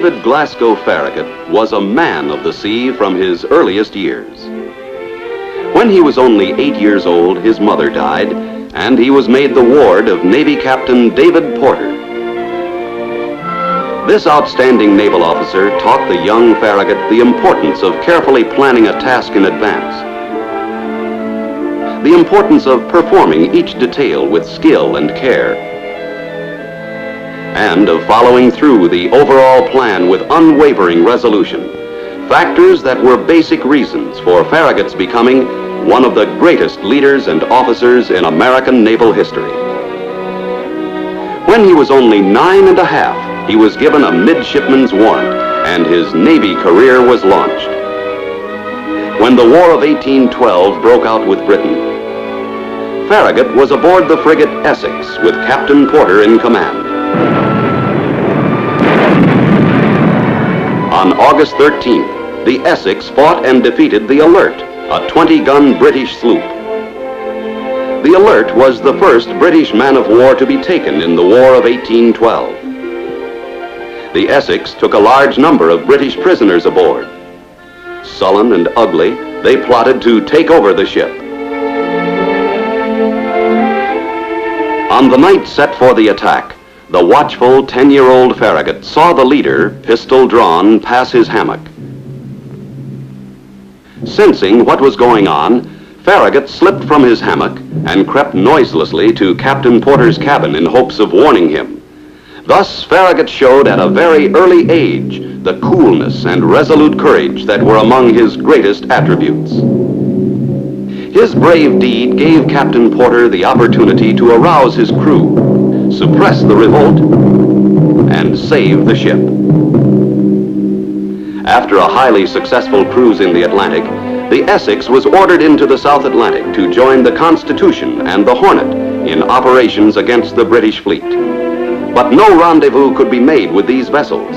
David Glasgow Farragut was a man of the sea from his earliest years. When he was only 8 years old, his mother died, and he was made the ward of Navy Captain David Porter. This outstanding naval officer taught the young Farragut the importance of carefully planning a task in advance, the importance of performing each detail with skill and care, and of following through the overall plan with unwavering resolution, factors that were basic reasons for Farragut's becoming one of the greatest leaders and officers in American naval history. When he was only 9 and a half, he was given a midshipman's warrant, and his Navy career was launched. When the War of 1812 broke out with Britain, Farragut was aboard the frigate Essex with Captain Porter in command. On August 13th, the Essex fought and defeated the Alert, a 20-gun British sloop. The Alert was the first British man-of-war to be taken in the War of 1812. The Essex took a large number of British prisoners aboard. Sullen and ugly, they plotted to take over the ship. On the night set for the attack, the watchful 10-year-old Farragut saw the leader, pistol drawn, pass his hammock. Sensing what was going on, Farragut slipped from his hammock and crept noiselessly to Captain Porter's cabin in hopes of warning him. Thus, Farragut showed at a very early age the coolness and resolute courage that were among his greatest attributes. His brave deed gave Captain Porter the opportunity to arouse his crew, suppress the revolt, and save the ship. After a highly successful cruise in the Atlantic, the Essex was ordered into the South Atlantic to join the Constitution and the Hornet in operations against the British fleet. But no rendezvous could be made with these vessels.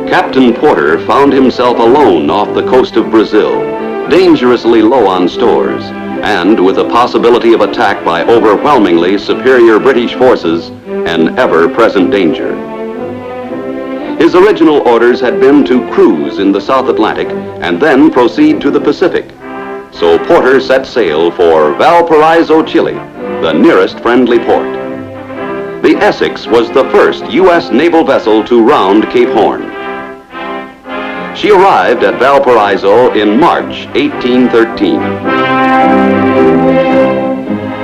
Captain Porter found himself alone off the coast of Brazil, dangerously low on stores, and with a possibility of attack by overwhelmingly superior British forces, an ever-present danger. His original orders had been to cruise in the South Atlantic and then proceed to the Pacific. So Porter set sail for Valparaiso, Chile, the nearest friendly port. The Essex was the first U.S. naval vessel to round Cape Horn. She arrived at Valparaiso in March 1813.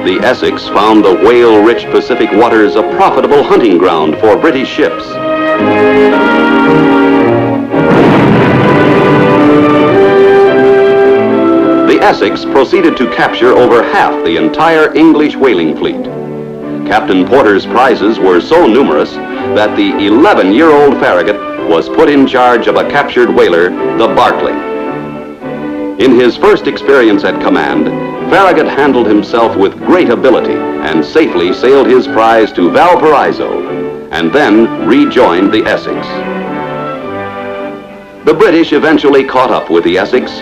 The Essex found the whale-rich Pacific waters a profitable hunting ground for British ships. The Essex proceeded to capture over half the entire English whaling fleet. Captain Porter's prizes were so numerous that the 11-year-old Farragut was put in charge of a captured whaler, the Barclay. In his first experience at command, Farragut handled himself with great ability and safely sailed his prize to Valparaiso and then rejoined the Essex. The British eventually caught up with the Essex.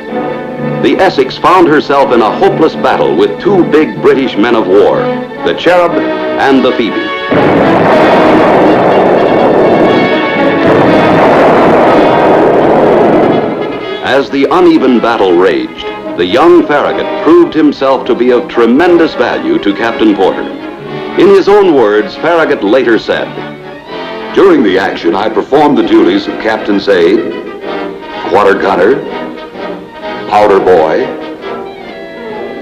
The Essex found herself in a hopeless battle with two big British men of war, the Cherub and the Phoebe. As the uneven battle raged, the young Farragut proved himself to be of tremendous value to Captain Porter. In his own words, Farragut later said, "During the action, I performed the duties of Captain's aide, quarter gunner, powder boy,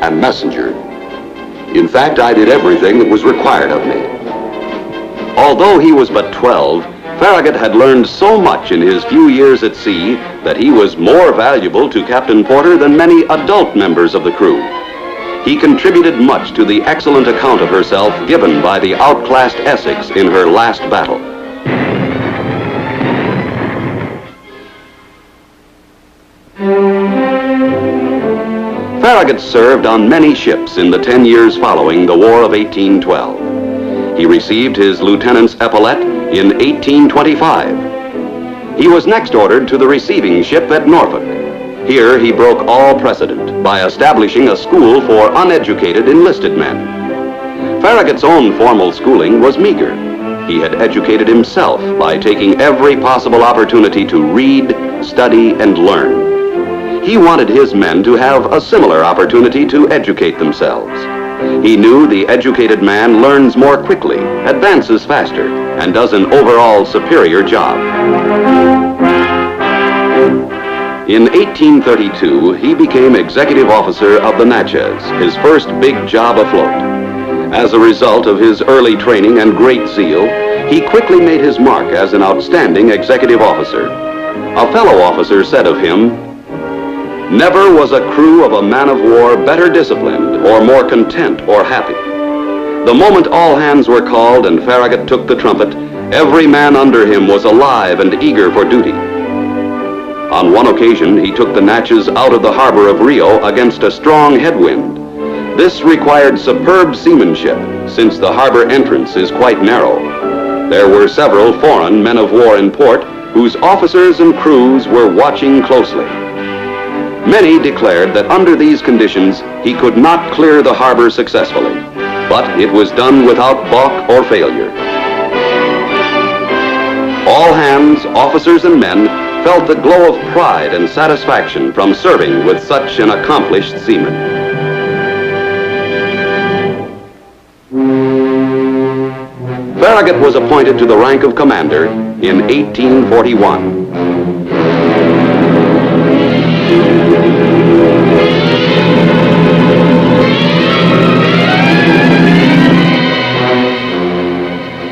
and messenger. In fact, I did everything that was required of me." Although he was but 12, Farragut had learned so much in his few years at sea that he was more valuable to Captain Porter than many adult members of the crew. He contributed much to the excellent account of herself given by the outclassed Essex in her last battle. Farragut served on many ships in the 10 years following the War of 1812. He received his lieutenant's epaulet in 1825. He was next ordered to the receiving ship at Norfolk. Here he broke all precedent by establishing a school for uneducated enlisted men. Farragut's own formal schooling was meager. he had educated himself by taking every possible opportunity to read, study, and learn. He wanted his men to have a similar opportunity to educate themselves. He knew the educated man learns more quickly, advances faster, and does an overall superior job. In 1832, he became executive officer of the Natchez, his first big job afloat. As a result of his early training and great zeal, he quickly made his mark as an outstanding executive officer. A fellow officer said of him, "Never was a crew of a man of war better disciplined or more content or happy. The moment all hands were called and Farragut took the trumpet, every man under him was alive and eager for duty." On one occasion, he took the Natchez out of the harbor of Rio against a strong headwind. This required superb seamanship, since the harbor entrance is quite narrow. There were several foreign men of war in port whose officers and crews were watching closely. Many declared that under these conditions, he could not clear the harbor successfully, but it was done without balk or failure. All hands, officers and men, felt the glow of pride and satisfaction from serving with such an accomplished seaman. Farragut was appointed to the rank of commander in 1841.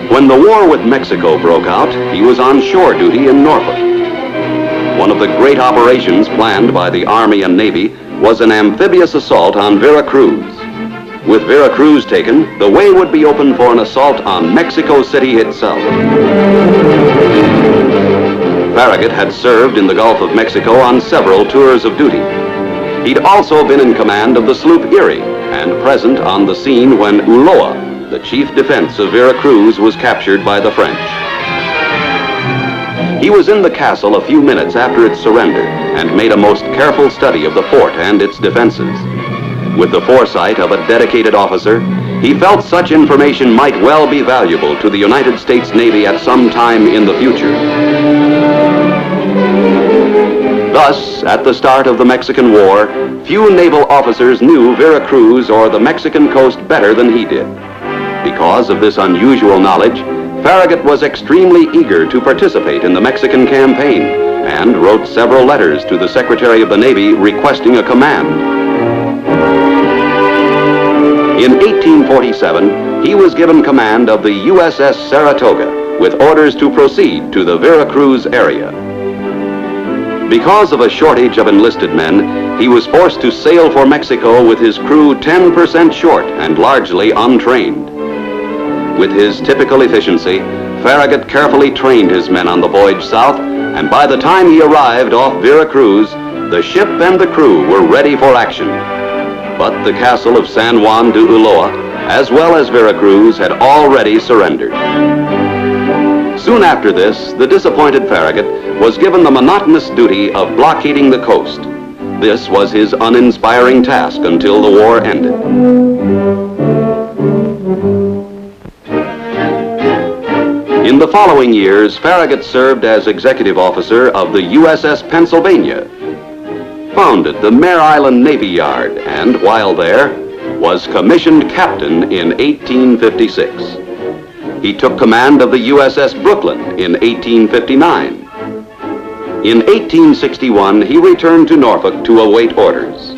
When the war with Mexico broke out, he was on shore duty in Norfolk. One of the great operations planned by the Army and Navy was an amphibious assault on Veracruz. With Veracruz taken, the way would be open for an assault on Mexico City itself. Farragut had served in the Gulf of Mexico on several tours of duty. He'd also been in command of the sloop Erie and present on the scene when Ulloa, the chief defense of Veracruz, was captured by the French. He was in the castle a few minutes after its surrender and made a most careful study of the fort and its defenses. With the foresight of a dedicated officer, he felt such information might well be valuable to the United States Navy at some time in the future. Thus, at the start of the Mexican War, few naval officers knew Veracruz or the Mexican coast better than he did. Because of this unusual knowledge, Farragut was extremely eager to participate in the Mexican campaign and wrote several letters to the Secretary of the Navy requesting a command. In 1847, he was given command of the USS Saratoga with orders to proceed to the Veracruz area. Because of a shortage of enlisted men, he was forced to sail for Mexico with his crew 10% short and largely untrained. With his typical efficiency, Farragut carefully trained his men on the voyage south, and by the time he arrived off Veracruz, the ship and the crew were ready for action. But the castle of San Juan de Ulloa, as well as Veracruz, had already surrendered. Soon after this, the disappointed Farragut was given the monotonous duty of blockading the coast. This was his uninspiring task until the war ended. In the following years, Farragut served as executive officer of the USS Pennsylvania, founded the Mare Island Navy Yard, and while there, was commissioned captain in 1856. He took command of the USS Brooklyn in 1859. In 1861, he returned to Norfolk to await orders.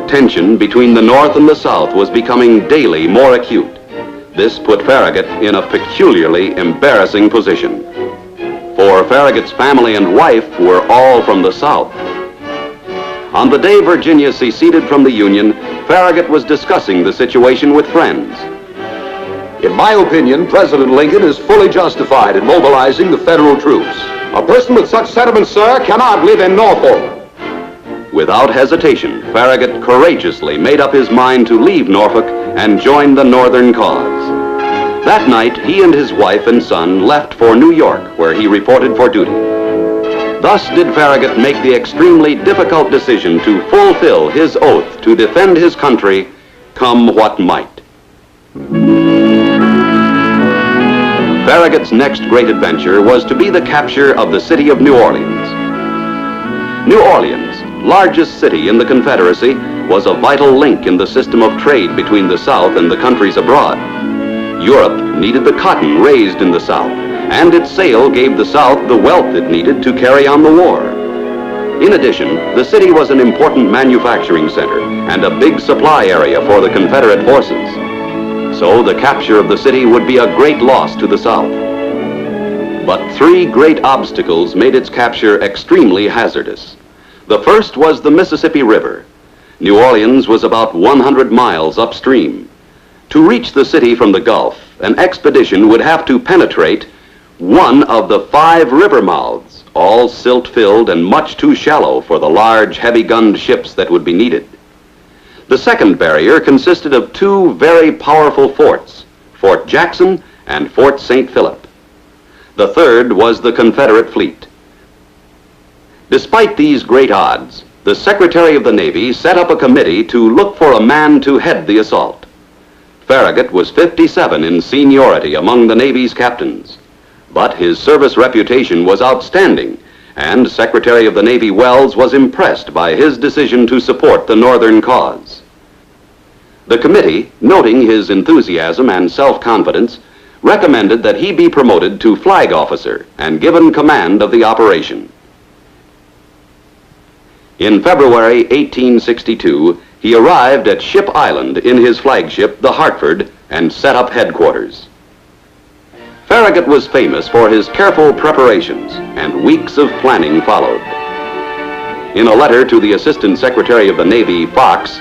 Tension between the North and the South was becoming daily more acute. This put Farragut in a peculiarly embarrassing position. For Farragut's family and wife were all from the South. On the day Virginia seceded from the Union, Farragut was discussing the situation with friends. In my opinion, President Lincoln is fully justified in mobilizing the federal troops. A person with such sentiments, sir, cannot live in Norfolk. Without hesitation, Farragut courageously made up his mind to leave Norfolk and join the Northern cause. That night, he and his wife and son left for New York, where he reported for duty. Thus did Farragut make the extremely difficult decision to fulfill his oath to defend his country, come what might. Farragut's next great adventure was to be the capture of the city of New Orleans. New Orleans, largest city in the Confederacy, was a vital link in the system of trade between the South and the countries abroad. Europe needed the cotton raised in the South, and its sale gave the South the wealth it needed to carry on the war. In addition, the city was an important manufacturing center and a big supply area for the Confederate forces. So the capture of the city would be a great loss to the South. But three great obstacles made its capture extremely hazardous. The first was the Mississippi River. New Orleans was about 100 miles upstream. To reach the city from the Gulf, an expedition would have to penetrate one of the 5 river mouths, all silt-filled and much too shallow for the large, heavy-gunned ships that would be needed. The second barrier consisted of 2 very powerful forts, Fort Jackson and Fort St. Philip. The third was the Confederate fleet. Despite these great odds, the Secretary of the Navy set up a committee to look for a man to head the assault. Farragut was 57 in seniority among the Navy's captains, but his service reputation was outstanding, and Secretary of the Navy Wells was impressed by his decision to support the Northern cause. The committee, noting his enthusiasm and self-confidence, recommended that he be promoted to flag officer and given command of the operation. In February 1862, he arrived at Ship Island in his flagship, the Hartford, and set up headquarters. Farragut was famous for his careful preparations, and weeks of planning followed. In a letter to the Assistant Secretary of the Navy, Fox,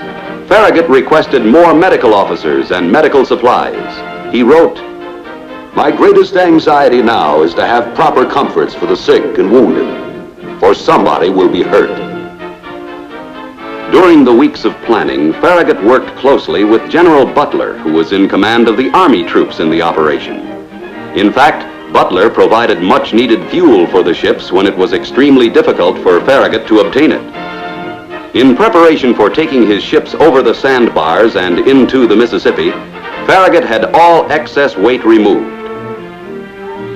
Farragut requested more medical officers and medical supplies. He wrote, "My greatest anxiety now is to have proper comforts for the sick and wounded, for somebody will be hurt." During the weeks of planning, Farragut worked closely with General Butler, who was in command of the Army troops in the operation. In fact, Butler provided much-needed fuel for the ships when it was extremely difficult for Farragut to obtain it. In preparation for taking his ships over the sandbars and into the Mississippi, Farragut had all excess weight removed.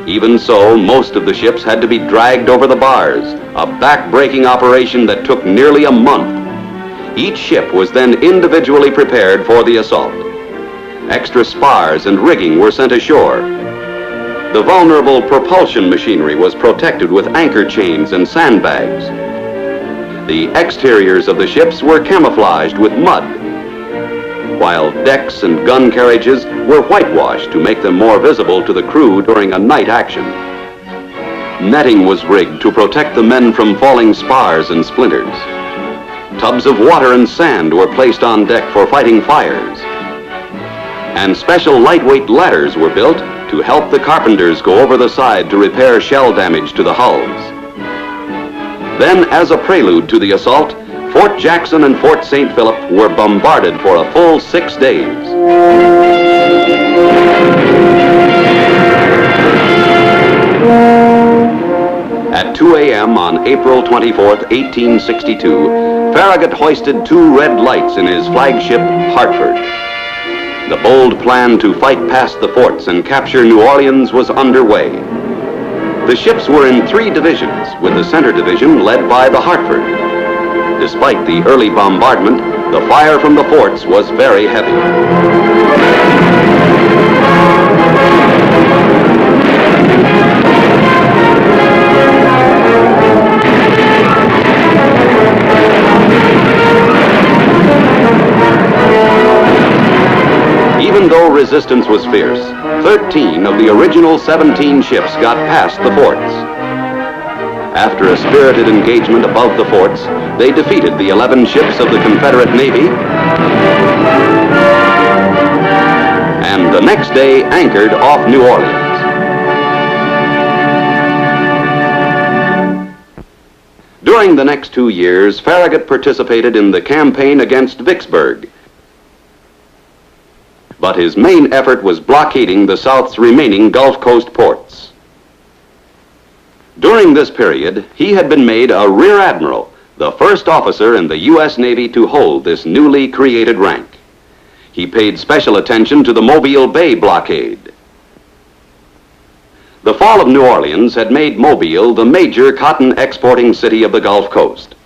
Even so, most of the ships had to be dragged over the bars, a back-breaking operation that took nearly a month. Each ship was then individually prepared for the assault. Extra spars and rigging were sent ashore. The vulnerable propulsion machinery was protected with anchor chains and sandbags. The exteriors of the ships were camouflaged with mud, while decks and gun carriages were whitewashed to make them more visible to the crew during a night action. Netting was rigged to protect the men from falling spars and splinters. Tubs of water and sand were placed on deck for fighting fires. And special lightweight ladders were built to help the carpenters go over the side to repair shell damage to the hulls. Then, as a prelude to the assault, Fort Jackson and Fort St. Philip were bombarded for a full 6 days. At 2 a.m. on April 24th, 1862, Farragut hoisted 2 red lights in his flagship, Hartford. The bold plan to fight past the forts and capture New Orleans was underway. The ships were in 3 divisions, with the center division led by the Hartford. Despite the early bombardment, the fire from the forts was very heavy. Even though resistance was fierce, 13 of the original 17 ships got past the forts. After a spirited engagement above the forts, they defeated the 11 ships of the Confederate Navy, and the next day anchored off New Orleans. During the next 2 years, Farragut participated in the campaign against Vicksburg, but his main effort was blockading the South's remaining Gulf Coast ports. During this period, he had been made a Rear Admiral, the first officer in the U.S. Navy to hold this newly created rank. He paid special attention to the Mobile Bay blockade. The fall of New Orleans had made Mobile the major cotton exporting city of the Gulf Coast.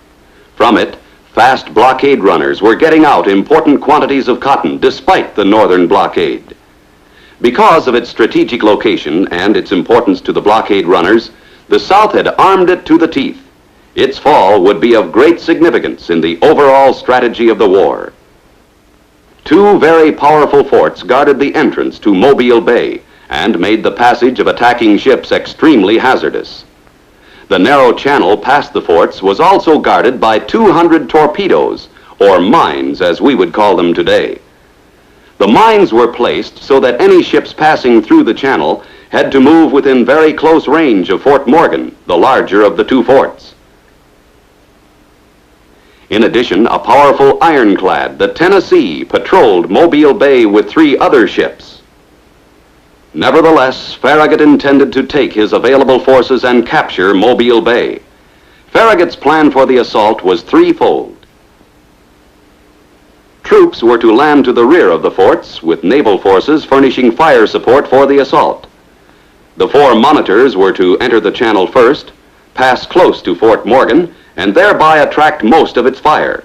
From it, fast blockade runners were getting out important quantities of cotton despite the northern blockade. Because of its strategic location and its importance to the blockade runners, the South had armed it to the teeth. Its fall would be of great significance in the overall strategy of the war. Two very powerful forts guarded the entrance to Mobile Bay and made the passage of attacking ships extremely hazardous. The narrow channel past the forts was also guarded by 200 torpedoes, or mines as we would call them today. The mines were placed so that any ships passing through the channel had to move within very close range of Fort Morgan, the larger of the two forts. In addition, a powerful ironclad, the Tennessee, patrolled Mobile Bay with 3 other ships. Nevertheless, Farragut intended to take his available forces and capture Mobile Bay. Farragut's plan for the assault was threefold. Troops were to land to the rear of the forts, with naval forces furnishing fire support for the assault. The 4 monitors were to enter the channel first, pass close to Fort Morgan, and thereby attract most of its fire.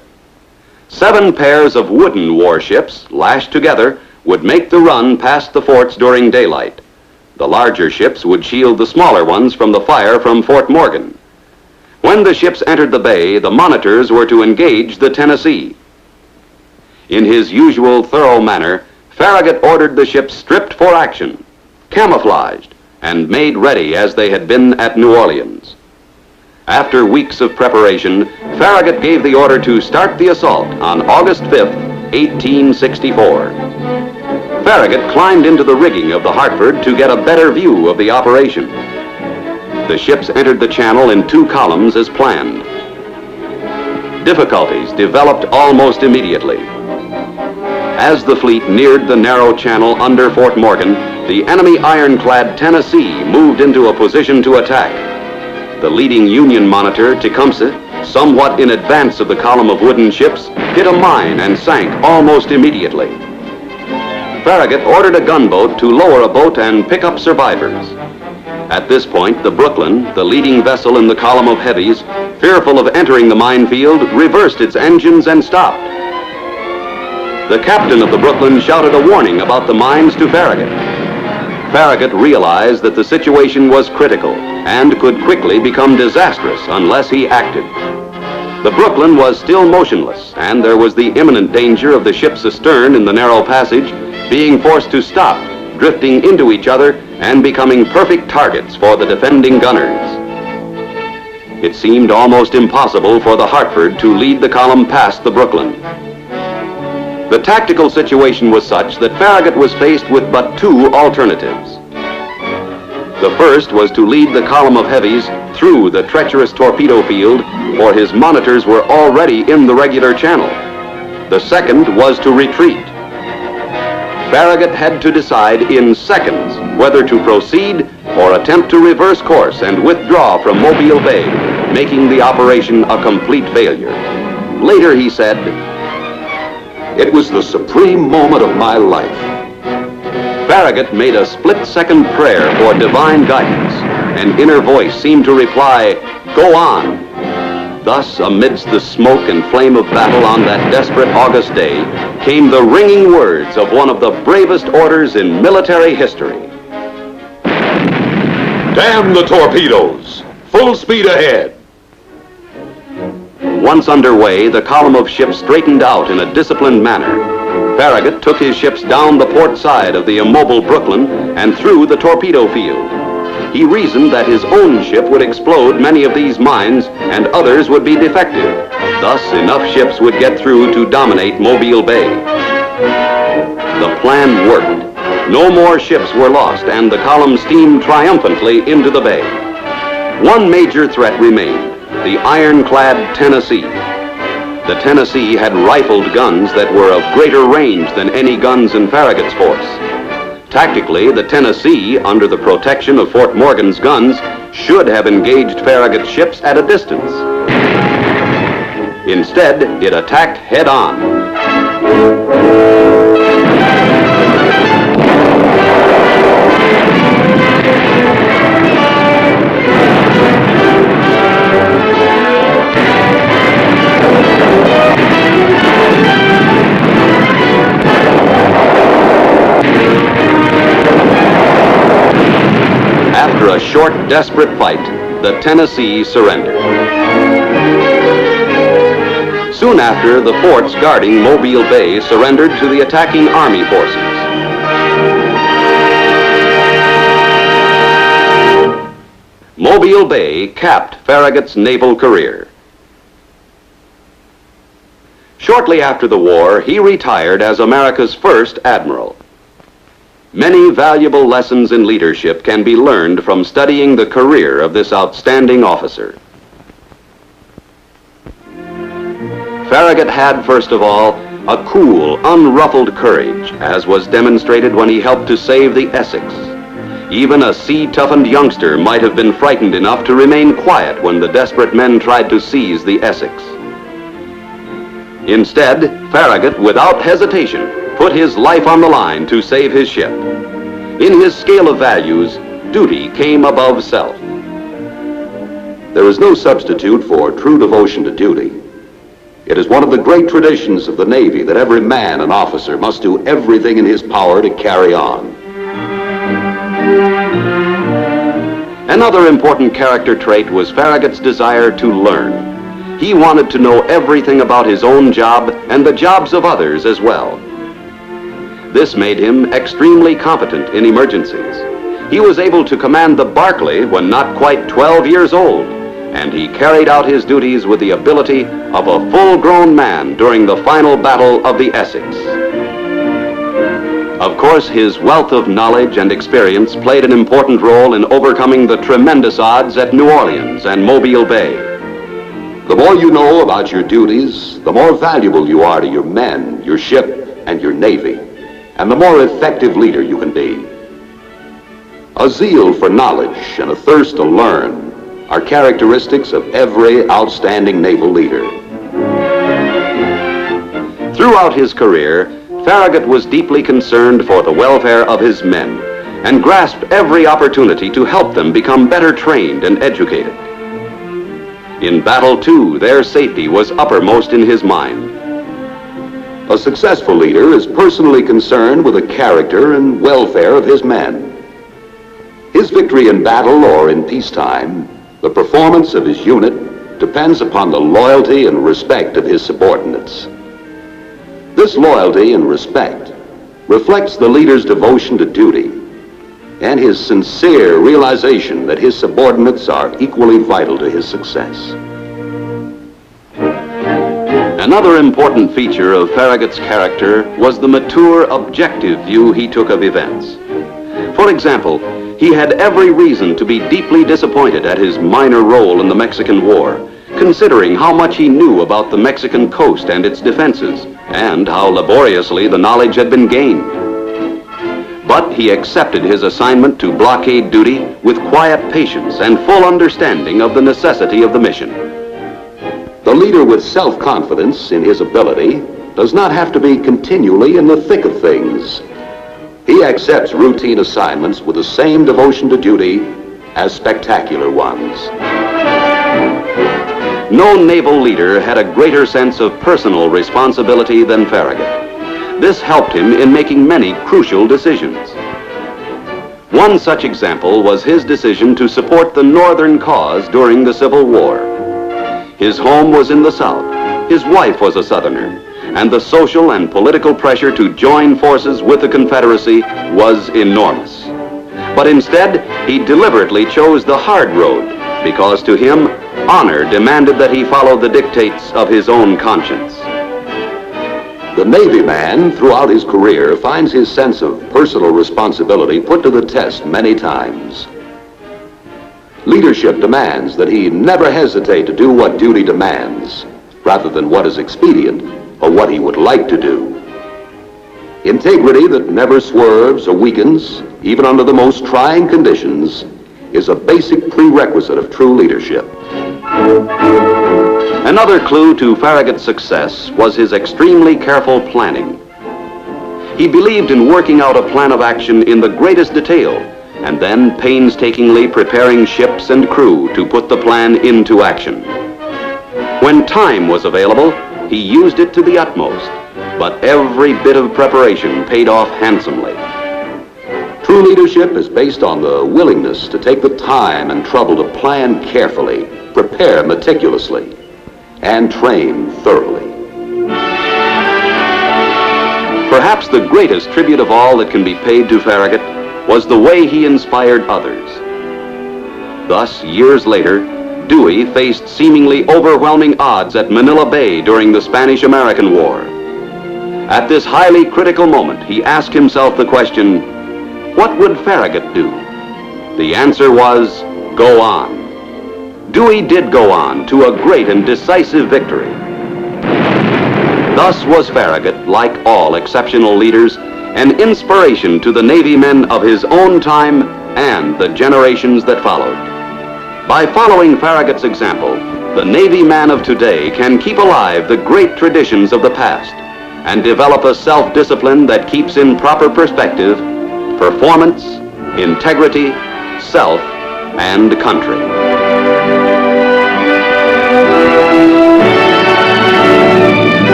7 pairs of wooden warships, lashed together, would make the run past the forts during daylight. The larger ships would shield the smaller ones from the fire from Fort Morgan. When the ships entered the bay, the monitors were to engage the Tennessee. In his usual thorough manner, Farragut ordered the ships stripped for action, camouflaged, and made ready as they had been at New Orleans. After weeks of preparation, Farragut gave the order to start the assault on August 5th, 1864. Farragut climbed into the rigging of the Hartford to get a better view of the operation. The ships entered the channel in 2 columns as planned. Difficulties developed almost immediately. As the fleet neared the narrow channel under Fort Morgan, the enemy ironclad Tennessee moved into a position to attack. The leading Union monitor, Tecumseh, somewhat in advance of the column of wooden ships, hit a mine and sank almost immediately. Farragut ordered a gunboat to lower a boat and pick up survivors. At this point, the Brooklyn, the leading vessel in the column of heavies, fearful of entering the minefield, reversed its engines and stopped. The captain of the Brooklyn shouted a warning about the mines to Farragut. Farragut realized that the situation was critical and could quickly become disastrous unless he acted. The Brooklyn was still motionless, and there was the imminent danger of the ships astern in the narrow passage being forced to stop, drifting into each other and becoming perfect targets for the defending gunners. It seemed almost impossible for the Hartford to lead the column past the Brooklyn. The tactical situation was such that Farragut was faced with but 2 alternatives. The first was to lead the column of heavies through the treacherous torpedo field, for his monitors were already in the regular channel. The second was to retreat. Farragut had to decide in seconds whether to proceed or attempt to reverse course and withdraw from Mobile Bay, making the operation a complete failure. Later he said, "It was the supreme moment of my life." Farragut made a split-second prayer for divine guidance. An inner voice seemed to reply, "Go on." Thus, amidst the smoke and flame of battle on that desperate August day, came the ringing words of one of the bravest orders in military history. "Damn the torpedoes! Full speed ahead!" Once underway, the column of ships straightened out in a disciplined manner. Farragut took his ships down the port side of the immobile Brooklyn and through the torpedo field. He reasoned that his own ship would explode many of these mines and others would be defective. Thus, enough ships would get through to dominate Mobile Bay. The plan worked. No more ships were lost, and the column steamed triumphantly into the bay. One major threat remained: the ironclad Tennessee. The Tennessee had rifled guns that were of greater range than any guns in Farragut's force. Tactically, the Tennessee, under the protection of Fort Morgan's guns, should have engaged Farragut's ships at a distance. Instead, it attacked head-on. short, desperate fight, the Tennessee surrendered. Soon after, the forts guarding Mobile Bay surrendered to the attacking Army forces. Mobile Bay capped Farragut's naval career. Shortly after the war, he retired as America's first admiral. Many valuable lessons in leadership can be learned from studying the career of this outstanding officer. Farragut had, first of all, a cool, unruffled courage, as was demonstrated when he helped to save the Essex. Even a sea-toughened youngster might have been frightened enough to remain quiet when the desperate men tried to seize the Essex. Instead, Farragut, without hesitation, put his life on the line to save his ship. In his scale of values, duty came above self. There is no substitute for true devotion to duty. It is one of the great traditions of the Navy that every man and officer must do everything in his power to carry on. Another important character trait was Farragut's desire to learn. He wanted to know everything about his own job and the jobs of others as well. This made him extremely competent in emergencies. He was able to command the Barclay when not quite 12 years old, and he carried out his duties with the ability of a full-grown man during the final battle of the Essex. Of course, his wealth of knowledge and experience played an important role in overcoming the tremendous odds at New Orleans and Mobile Bay. The more you know about your duties, the more valuable you are to your men, your ship, and your Navy, and the more effective leader you can be. A zeal for knowledge and a thirst to learn are characteristics of every outstanding naval leader. Throughout his career, Farragut was deeply concerned for the welfare of his men and grasped every opportunity to help them become better trained and educated. In battle, too, their safety was uppermost in his mind. A successful leader is personally concerned with the character and welfare of his men. His victory in battle or in peacetime, the performance of his unit depends upon the loyalty and respect of his subordinates. This loyalty and respect reflects the leader's devotion to duty and his sincere realization that his subordinates are equally vital to his success. Another important feature of Farragut's character was the mature, objective view he took of events. For example, he had every reason to be deeply disappointed at his minor role in the Mexican War, considering how much he knew about the Mexican coast and its defenses, and how laboriously the knowledge had been gained. But he accepted his assignment to blockade duty with quiet patience and full understanding of the necessity of the mission. The leader with self-confidence in his ability does not have to be continually in the thick of things. He accepts routine assignments with the same devotion to duty as spectacular ones. No naval leader had a greater sense of personal responsibility than Farragut. This helped him in making many crucial decisions. One such example was his decision to support the Northern cause during the Civil War. His home was in the South, his wife was a Southerner, and the social and political pressure to join forces with the Confederacy was enormous. But instead, he deliberately chose the hard road because to him, honor demanded that he follow the dictates of his own conscience. The Navy man, throughout his career, finds his sense of personal responsibility put to the test many times. Leadership demands that he never hesitate to do what duty demands, rather than what is expedient or what he would like to do. Integrity that never swerves or weakens, even under the most trying conditions, is a basic prerequisite of true leadership. Another clue to Farragut's success was his extremely careful planning. He believed in working out a plan of action in the greatest detail, and then painstakingly preparing ships and crew to put the plan into action. When time was available, he used it to the utmost, but every bit of preparation paid off handsomely. True leadership is based on the willingness to take the time and trouble to plan carefully, prepare meticulously, and train thoroughly. Perhaps the greatest tribute of all that can be paid to Farragut was the way he inspired others. Thus, years later, Dewey faced seemingly overwhelming odds at Manila Bay during the Spanish-American War. At this highly critical moment, he asked himself the question, what would Farragut do? The answer was, go on. Dewey did go on to a great and decisive victory. Thus was Farragut, like all exceptional leaders, an inspiration to the Navy men of his own time and the generations that followed. By following Farragut's example, the Navy man of today can keep alive the great traditions of the past and develop a self-discipline that keeps in proper perspective performance, integrity, self, and country.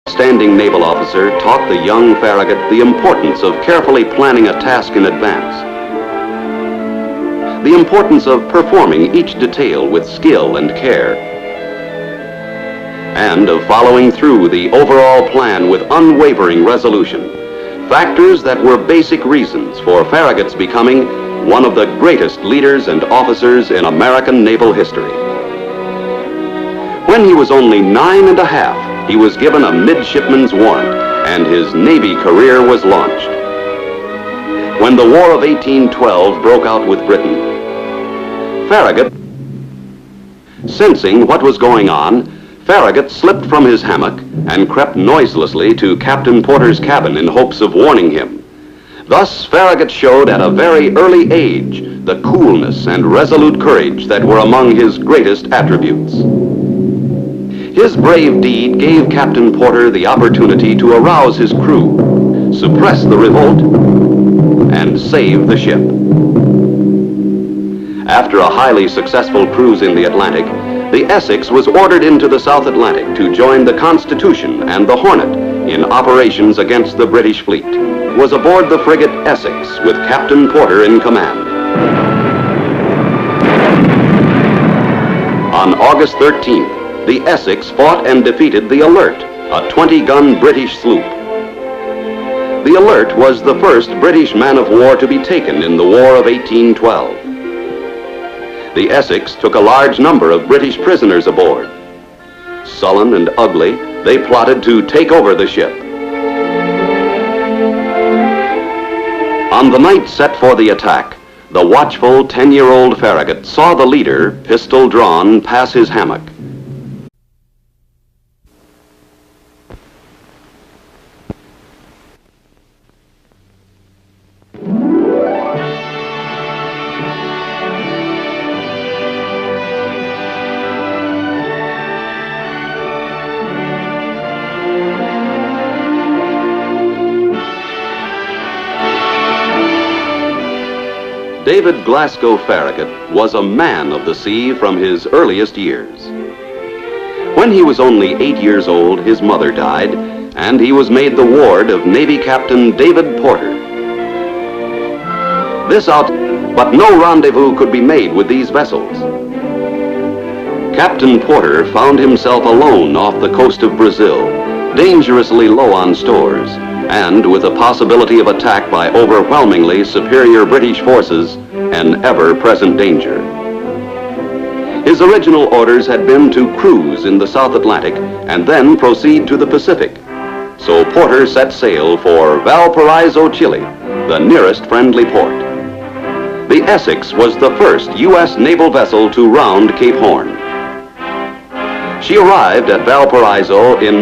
Standing naval officer taught the young Farragut the importance of carefully planning a task in advance, the importance of performing each detail with skill and care, and of following through the overall plan with unwavering resolution, factors that were basic reasons for Farragut's becoming one of the greatest leaders and officers in American naval history. When he was only 9 and a half, he was given a midshipman's warrant, and his Navy career was launched. When the War of 1812 broke out with Britain, Farragut, sensing what was going on, Farragut slipped from his hammock and crept noiselessly to Captain Porter's cabin in hopes of warning him. Thus, Farragut showed at a very early age the coolness and resolute courage that were among his greatest attributes. His brave deed gave Captain Porter the opportunity to arouse his crew, suppress the revolt, and save the ship. After a highly successful cruise in the Atlantic, the Essex was ordered into the South Atlantic to join the Constitution and the Hornet in operations against the British fleet. It was aboard the frigate Essex with Captain Porter in command. On August 13th, the Essex fought and defeated the Alert, a 20-gun British sloop. The Alert was the first British man of war to be taken in the War of 1812. The Essex took a large number of British prisoners aboard. Sullen and ugly, they plotted to take over the ship. On the night set for the attack, the watchful 10-year-old Farragut saw the leader, pistol drawn, pass his hammock. David Glasgow Farragut was a man of the sea from his earliest years. When he was only 8 years old, his mother died, and he was made the ward of Navy Captain David Porter. But no rendezvous could be made with these vessels. Captain Porter found himself alone off the coast of Brazil, dangerously low on stores, and with the possibility of attack by overwhelmingly superior British forces and ever-present danger. His original orders had been to cruise in the South Atlantic and then proceed to the Pacific. So Porter set sail for Valparaiso, Chile, the nearest friendly port. The Essex was the first U.S. naval vessel to round Cape Horn. She arrived at Valparaiso in